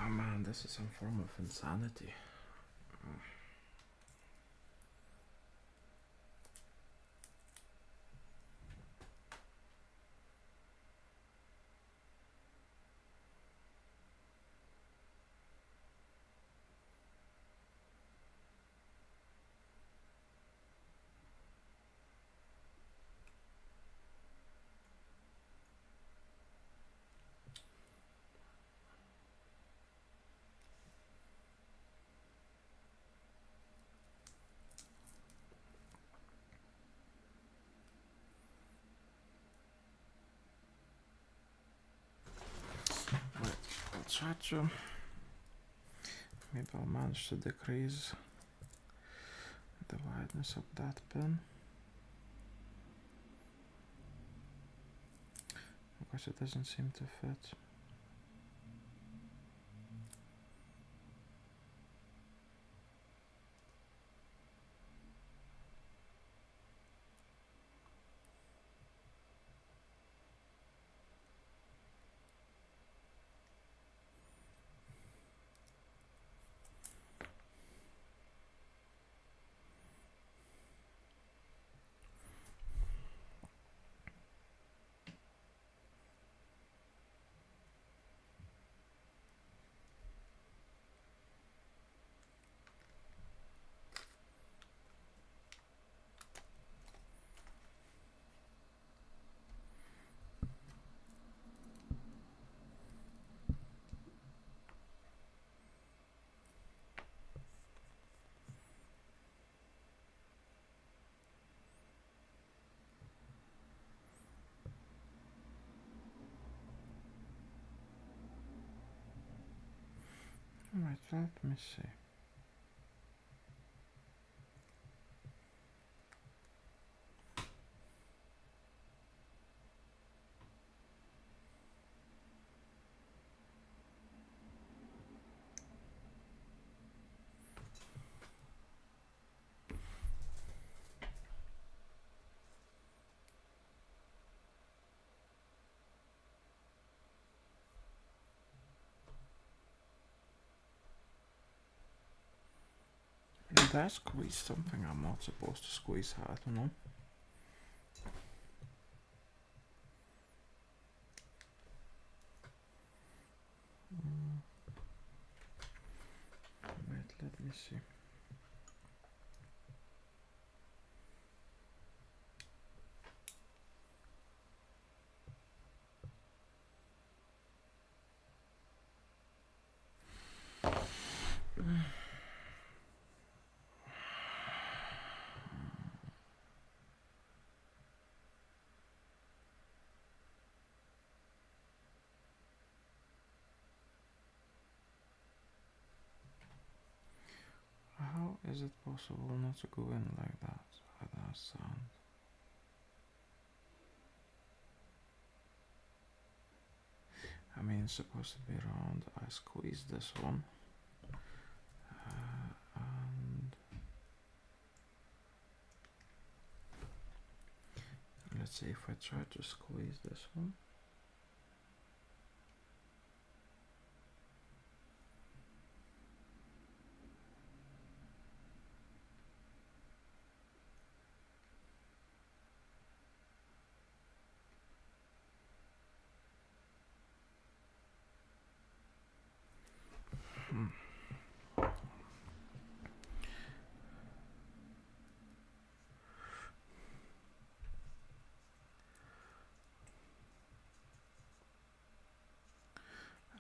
Oh man, this is some form of insanity. I'll try to. Maybe I'll manage to decrease the wideness of that pin. Because it doesn't seem to fit. Let me see. Did I squeeze something I'm not supposed to squeeze? I don't know. Wait, let me see. How is it possible not to go in like that? I don't understand. I mean, it's supposed to be round. I squeeze this one. And let's see if I try to squeeze this one.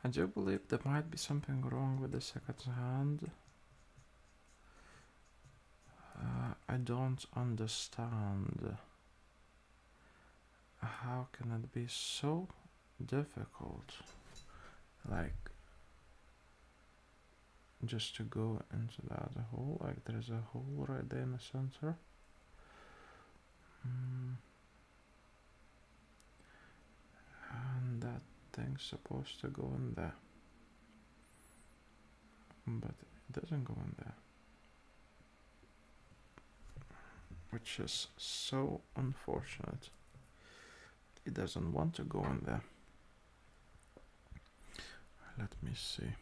I do believe there might be something wrong with the second hand. I don't understand. How can it be so difficult? Like, just to go into that hole, like there's a hole right there in the center. And that thing's supposed to go in there. But it doesn't go in there. Which is so unfortunate. It doesn't want to go in there. Let me see.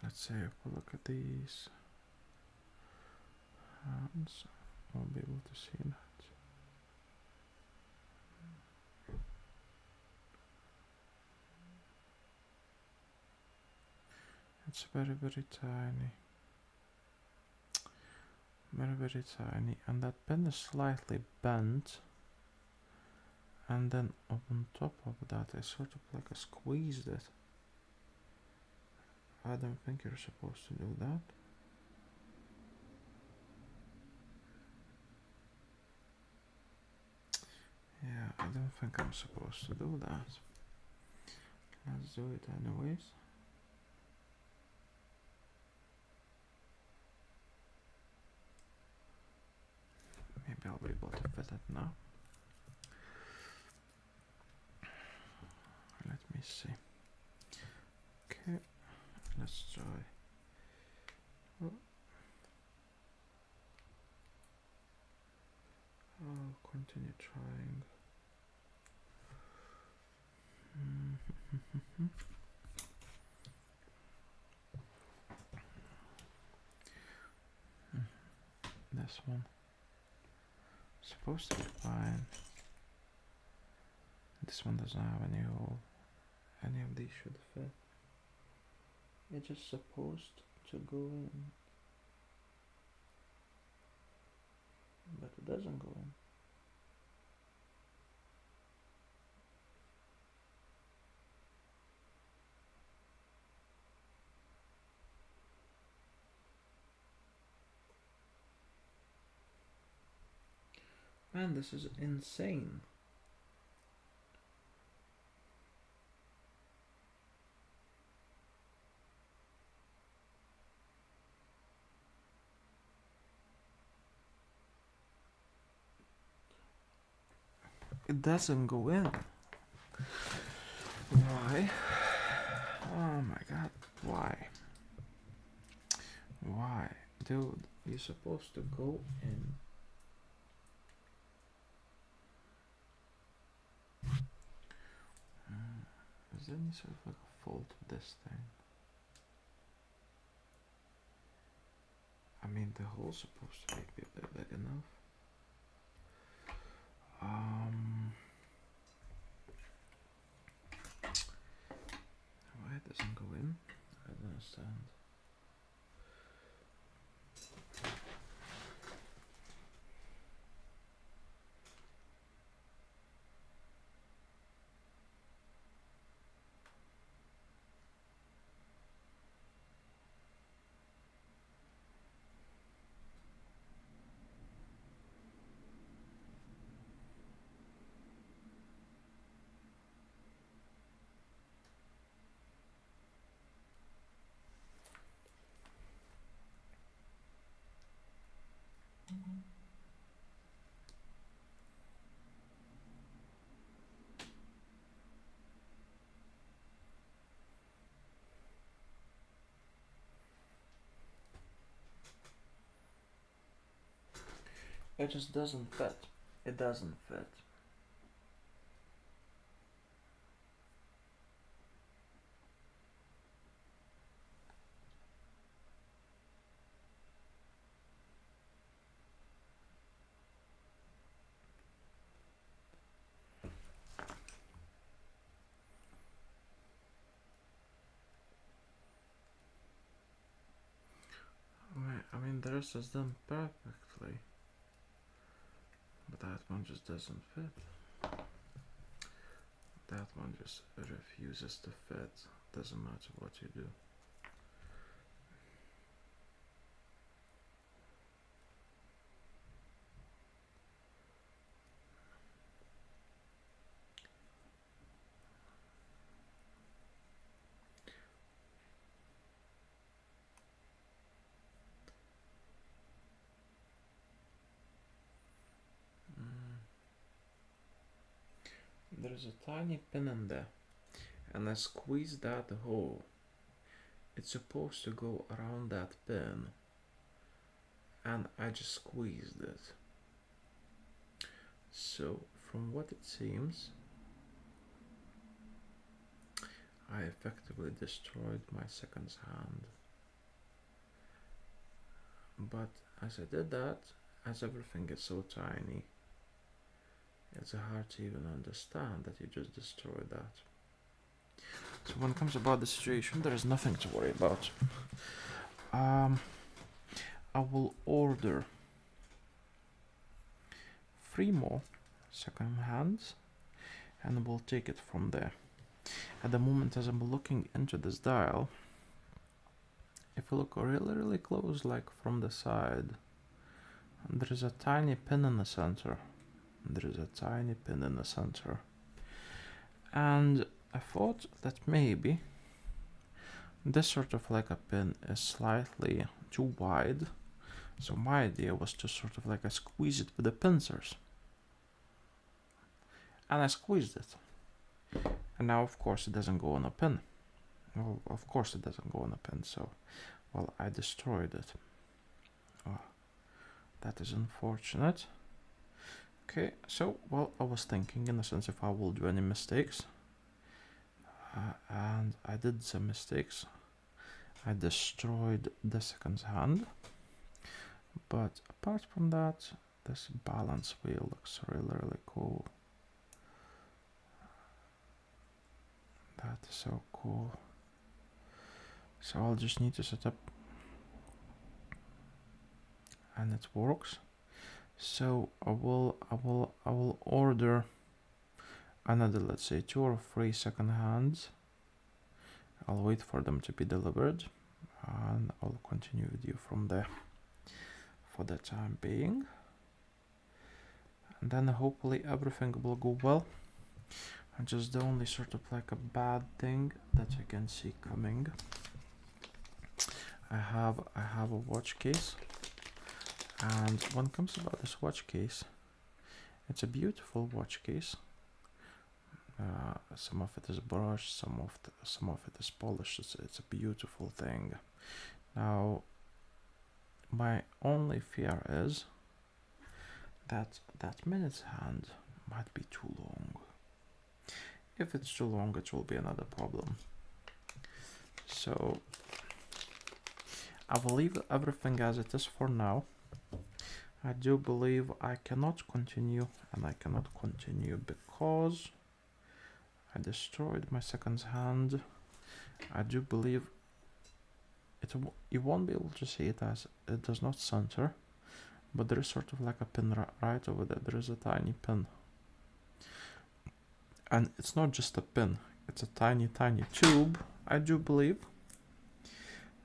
Let's say if we look at these hands, I'll be able to see that. It's very, very tiny. Very, very tiny. And that pen is slightly bent. And then on top of that, I sort of like I squeezed it. I don't think you're supposed to do that. Yeah, I don't think I'm supposed to do that. Let's do it anyways. Maybe I'll be able to fit it now. Let me see. Okay, let's try. Oh. I'll continue trying. This one. Supposed to be fine. This one doesn't have any hole. Any of these should fit. It's just supposed to go in. But it doesn't go in. Man, this is insane. It doesn't go in. Why? Oh my god, why? Why? Dude, you're supposed to go in. Is there any sort of like a fault with this thing? I mean, the hole's supposed to be a bit big enough. Why it doesn't go in? I don't understand. It just doesn't fit. It doesn't fit. I mean, the rest is done perfectly, but that one just doesn't fit. That one just refuses to fit. Doesn't matter what you do. There's a tiny pin in there, and I squeeze that hole. It's supposed to go around that pin, and I just squeezed it. So, from what it seems, I effectively destroyed my second hand. But as I did that, as everything is so tiny, it's hard to even understand that you just destroyed that. So when it comes about the situation, there is nothing to worry about. I will order 3 more second hands, and we'll take it from there. At the moment, as I'm looking into this dial, if you look really close, like from the side, there is a tiny pin in the center. There is a tiny pin in the center. And I thought that maybe this sort of like a pin is slightly too wide. So my idea was to sort of like squeeze it with the pincers. And I squeezed it. And now of course it doesn't go on a pin. Well, of course it doesn't go on a pin, so, well, I destroyed it. Oh, that is unfortunate. Okay, so, well, I was thinking in a sense if I will do any mistakes. And I did some mistakes. I destroyed the second hand. But apart from that, this balance wheel looks really cool. That is so cool. So I'll just need to set up, and it works. So I will order another, let's say 2 or 3 second hands. I'll wait for them to be delivered, and I'll continue with you from there for the time being. And then hopefully everything will go well. And just the only sort of like a bad thing that I can see coming, I have a watch case, and when it comes about this watch case, It's a beautiful watch case. Some of it is brushed, some of it is polished. It's a beautiful thing. Now, my only fear is that that minute's hand might be too long. If it's too long, it will be another problem. So I will leave everything as it is for now. I do believe I cannot continue, and I cannot continue because I destroyed my second hand. I do believe you won't be able to see it as it does not center, but there is sort of like a pin right over there. There is a tiny pin, and it's not just a pin, it's a tiny tube, I do believe,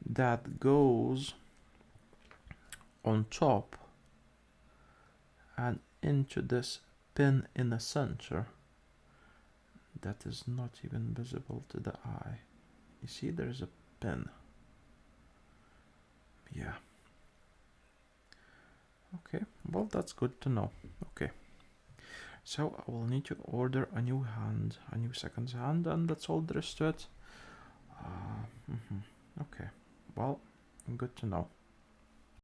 that goes on top and into this pin in the center that is not even visible to the eye. You see, there's a pin. Yeah. Okay, well, that's good to know. Okay, so I will need to order a new hand, a new second hand, and that's all there is to it. Okay, well, good to know.